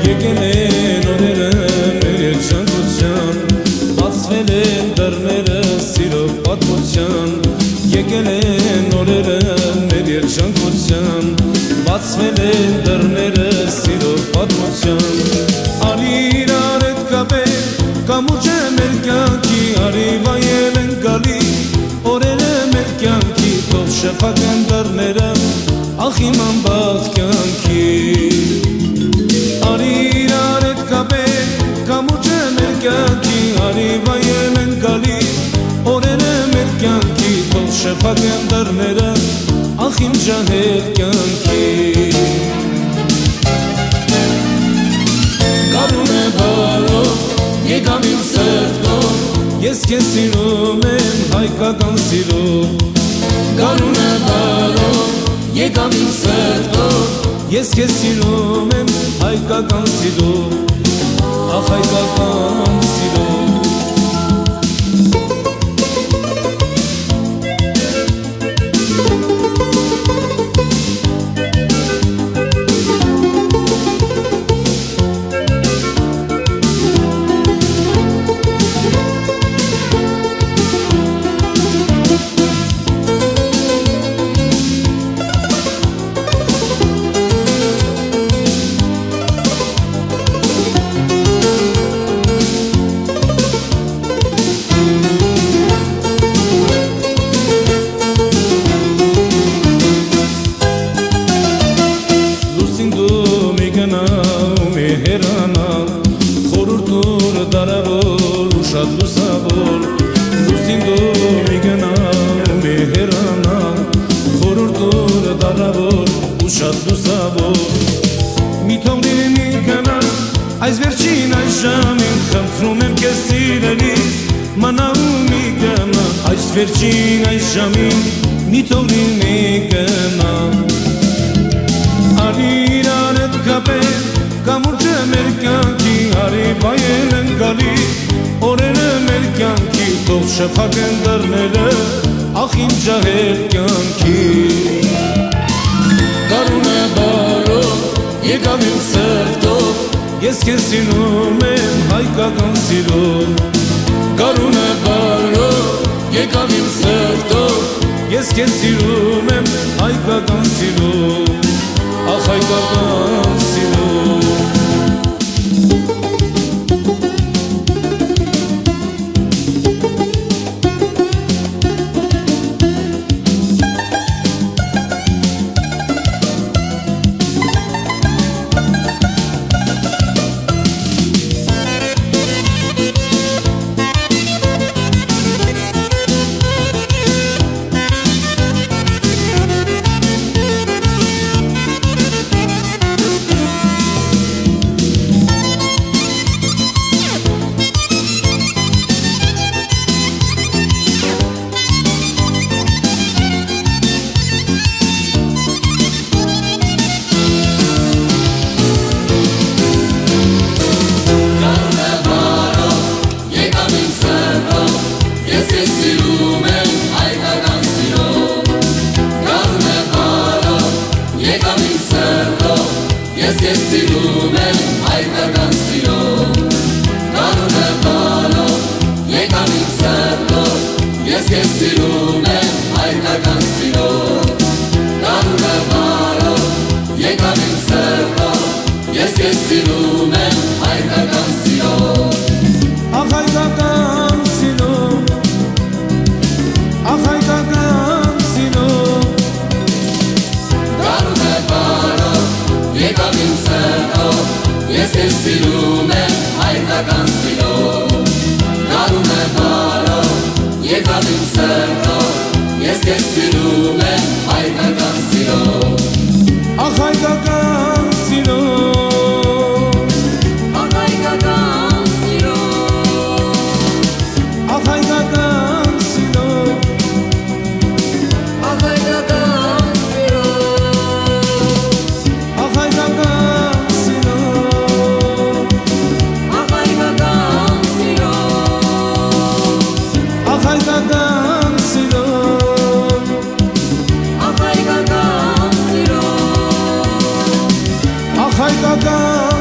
Եկել են օրերը մեր երջանկության, բացվել են դռները սիրով պատմության։ Եկել են օրերը մեր երջանկության, բացվել են դռները սիրով պատմության։ Արի իրար հետ կապել, կամուրջը մեր կյանքի, արի վայել են գալի օրերը մեր կյանքի, թող շփակեն դռները, ախ իմ անբախտ կյանքի։ Արի իրար հետ կապել, կամուրջը մեր կյանքի, արի վայել են գալի օրերը մեր կյանքի, թող շփակեն դռները, ախ իմ ջահել կյանքի։ Գարուն է բարով, եկավ իմ սրտով, ես քեզ սիրում եմ հայկական սիրով։ Գարուն է բարով, եկավ իմ սրտով, ես քեզ սիրում եմ հայկական սիրով, ախ հայկական սիրով։ Շատ լուսավոր, լուսին դու մի գնամ է հեռանալ, խորհուրդ օրը դառավոր ու շատ լուսավոր։ Մի թողնի մի գնալ, այս վերջին այս ժամին, խնդրում եմ քեզ սիրելիս, մնա ու մի գնա, այս վերջին այս ժամին, մի թողնի մի գնա։ Արի իրար հետ կապել, կամուրջը մեր կյանքի, արի վայել են գալի օրերը մեր կյանքի, թող շփակեն դռները, ախ իմ ջահել կյանքի։ Գարուն է բարով, եկավ իմ սրտով, ես քեզ սիրում եմ հայկական սիրով։ Գարուն է բարով, եկավ իմ սրտով, ես քեզ սիրում եմ հայկական սիրով, ախ հայկական սիրով։ Ես քեզ սիրում եմ հայկական սիրով, գարուն է բարով, եկավ իմ սրտով, ես քեզ սիրում եմ հայկական սիրով, գարուն է բարով, եկավ իմ սրտով, ես քեզ սիրում եմ հայկական սիրով, ախ հայկական սիրով, ախ հայկական սիրով, գարուն է բարով, եկավ իմ սրտով, քեզ սիրում եմ հայկական սիրով Ախ հայկական սիրով Ախ հայկական սիրով Ախ հայկական սիրով Ախ հայկական սիրով Ախ հայկական սիրով Ախ հայկական սիրով Ախ հայկական սիրով Ախ հայկական սիրով Ախ հայկական